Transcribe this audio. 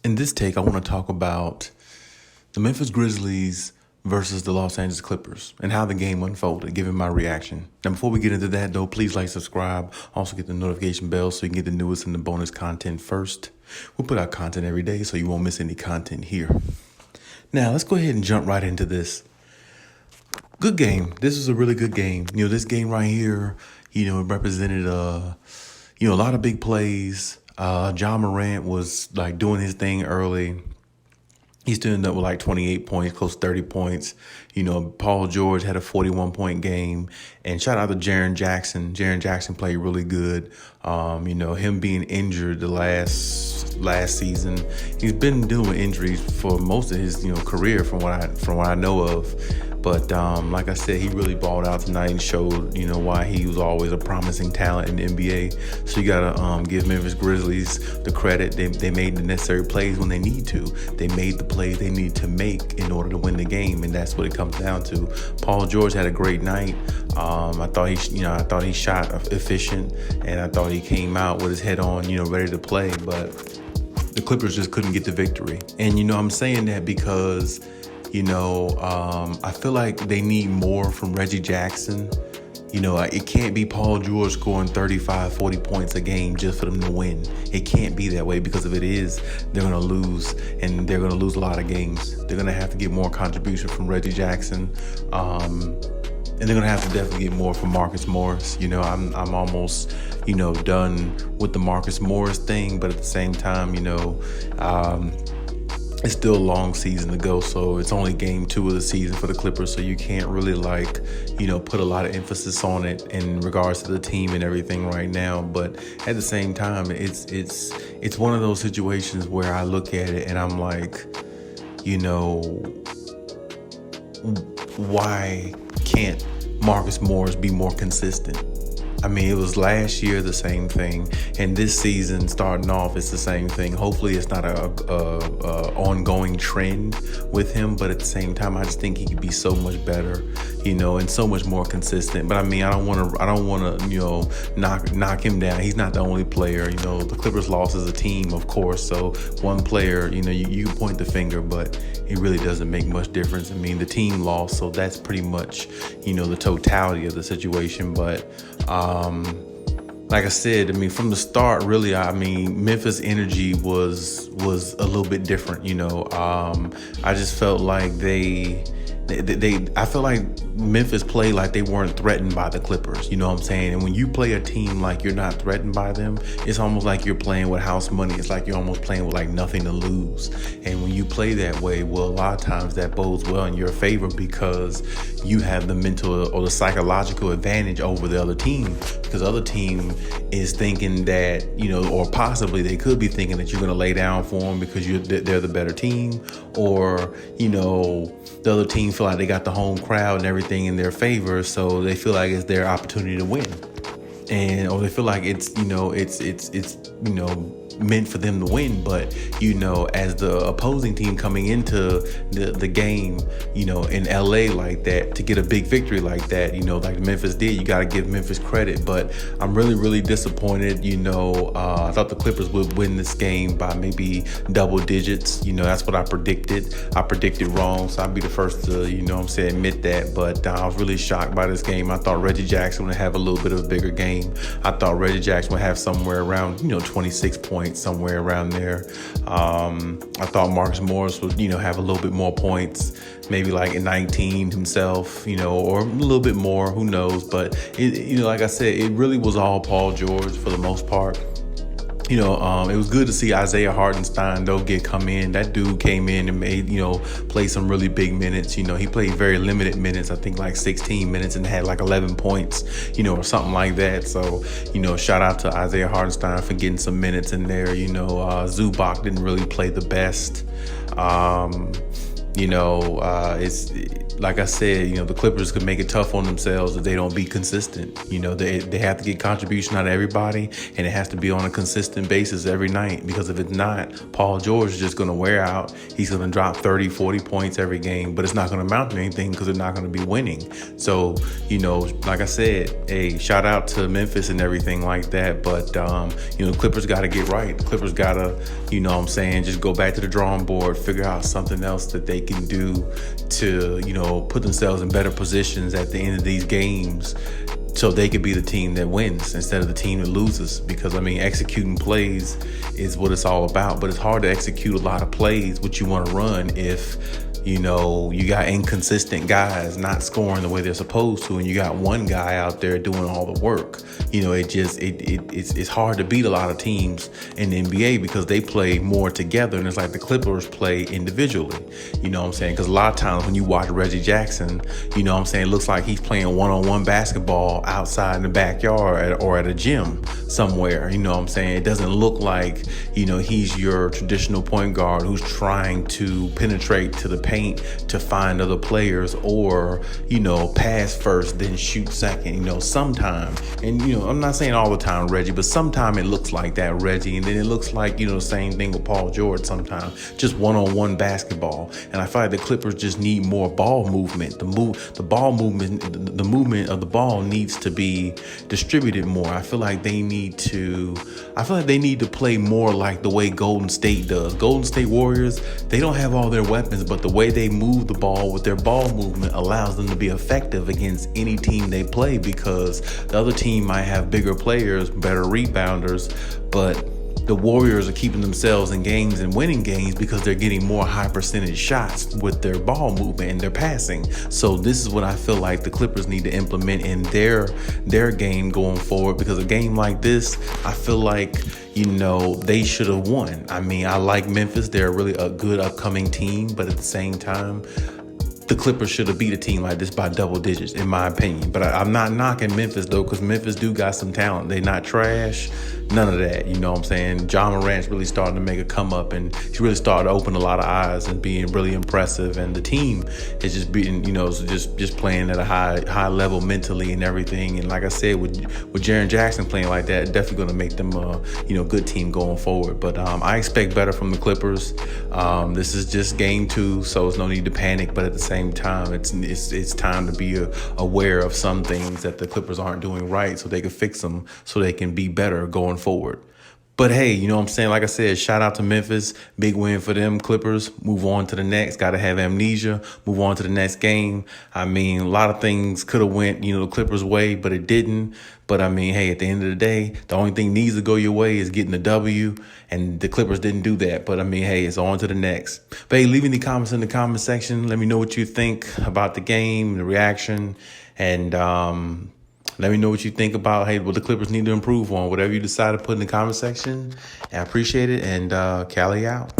In this take, I want to talk about the Memphis Grizzlies versus the Los Angeles Clippers and how the game unfolded, giving my reaction. Now, before we get into that, though, please like, subscribe. Also, get the notification bell so you can get the newest and the bonus content first. We'll put out content every day, so you won't miss any content here. Now, let's go ahead and jump right into this. Good game. This was a really good game. This game right here, it represented, a lot of big plays. Ja Morant was doing his thing early. He still ended up with 28 points, close to 30 points. Paul George had a 41-point game. And shout out to Jaren Jackson. Jaren Jackson played really good. Him being injured the last season. He's been dealing with injuries for most of his, career from what I know of. But like I said, he really balled out tonight and showed, why he was always a promising talent in the NBA. So you got to give Memphis Grizzlies the credit. They made the necessary plays when they need to. They made the plays they need to make in order to win the game, and that's what it comes down to. Paul George had a great night. I thought he shot efficient, and I thought he came out with his head on, ready to play. But the Clippers just couldn't get the victory. And I'm saying that because I feel like they need more from Reggie Jackson. It can't be Paul George scoring 35, 40 points a game just for them to win. It can't be that way, because if it is, they're going to lose, and they're going to lose a lot of games. They're going to have to get more contribution from Reggie Jackson. And they're going to have to definitely get more from Marcus Morris. I'm almost, done with the Marcus Morris thing, but at the same time, it's still a long season to go, so it's only game 2 of the season for the Clippers, so you can't really put a lot of emphasis on it in regards to the team and everything right now. But at the same time, it's one of those situations where I look at it and I'm like, why can't Marcus Morris be more consistent? It was last year the same thing, and this season starting off it's the same thing. Hopefully it's not a ongoing trend with him, but at the same time I just think he could be so much better, and so much more consistent. But I don't want to knock him down. He's not the only player. The Clippers lost as a team, of course, so one player, you can point the finger, but it really doesn't make much difference. The team lost, so that's pretty much the totality of the situation. But like I said, from the start, really, Memphis energy was a little bit different. I just felt like I felt like Memphis played like they weren't threatened by the Clippers. You know what I'm saying? And when you play a team like you're not threatened by them, it's almost like you're playing with house money. It's like you're almost playing with nothing to lose. And when you play that way, well, a lot of times that bodes well in your favor, because you have the mental or the psychological advantage over the other team, because the other team is thinking that, or possibly they could be thinking that you're going to lay down for them because they're the better team, or, the other team feel like they got the home crowd and everything in their favor, so they feel like it's their opportunity to win, or they feel like it's meant for them to win. But as the opposing team coming into the game, in LA like that, to get a big victory like that, like Memphis did, you got to give Memphis credit. But I'm really, really disappointed. I thought the Clippers would win this game by maybe double digits. That's what I predicted. I predicted wrong, so I'd be the first to admit that. But I was really shocked by this game. I thought Reggie Jackson would have a little bit of a bigger game. I thought Reggie Jackson would have somewhere around 26 points, somewhere around there. I thought Marcus Morris would have a little bit more points, maybe 19 himself, or a little bit more, who knows. But like I said, it really was all Paul George for the most part. It was good to see Isaiah Hartenstein, though, come in. That dude came in and made, play some really big minutes. He played very limited minutes, I think 16 minutes, and had 11 points, or something like that. So, shout out to Isaiah Hartenstein for getting some minutes in there. Zubac didn't really play the best. like I said, the Clippers could make it tough on themselves if they don't be consistent. They have to get contribution out of everybody, and it has to be on a consistent basis every night, because if it's not, Paul George is just going to wear out. He's going to drop 30, 40 points every game, but it's not going to amount to anything because they're not going to be winning. So, like I said, hey, shout out to Memphis and everything like that, but, Clippers got to get right. The Clippers got to, just go back to the drawing board, figure out something else that they can do to, put themselves in better positions at the end of these games, so they could be the team that wins instead of the team that loses. Because, executing plays is what it's all about. But it's hard to execute a lot of plays, what you want to run, if, you got inconsistent guys not scoring the way they're supposed to, and you got one guy out there doing all the work. It's hard to beat a lot of teams in the NBA because they play more together, and it's like the Clippers play individually. Because a lot of times when you watch Reggie Jackson, it looks like he's playing one-on-one basketball outside in the backyard or at a gym somewhere. It doesn't look like, he's your traditional point guard who's trying to penetrate to the paint to find other players, or, pass first, then shoot second, sometime. And, I'm not saying all the time, Reggie, but sometime it looks like that, Reggie. And then it looks like, the same thing with Paul George sometimes, just one-on-one basketball. And I feel like the Clippers just need more ball movement. The movement of the ball needs to be distributed more. I feel like they need to play more like the way Golden State does. Golden State Warriors, they don't have all their weapons, but the way they move the ball with their ball movement allows them to be effective against any team they play, because the other team might have bigger players, better rebounders, but the Warriors are keeping themselves in games and winning games because they're getting more high percentage shots with their ball movement and their passing. So this is what I feel like the Clippers need to implement in their game going forward, because a game like this, I feel like, they should have won. I like Memphis. They're really a good upcoming team, but at the same time, the Clippers should have beat a team like this by double digits, in my opinion. But I'm not knocking Memphis, though, because Memphis do got some talent. They're not trash. None of that, John Morant's really starting to make a come up, and he's really starting to open a lot of eyes and being really impressive. And the team is just being, just playing at a high level mentally and everything. And like I said, with Jaren Jackson playing like that, definitely going to make them a good team going forward. But I expect better from the Clippers. This is just game 2, so there's no need to panic. But at the same time, it's time to be aware of some things that the Clippers aren't doing right, so they can fix them, so they can be better going forward. But hey, like I said, shout out to Memphis. Big win for them, Clippers. Move on to the next. Got to have amnesia. Move on to the next game. A lot of things could have went, the Clippers' way, but it didn't. But hey, at the end of the day, the only thing needs to go your way is getting the W, and the Clippers didn't do that. But hey, it's on to the next. But hey, leave any comments in the comment section. Let me know what you think about the game, the reaction, and let me know what you think about, what the Clippers need to improve on. Whatever you decide to put in the comment section. I appreciate it. And Cali out.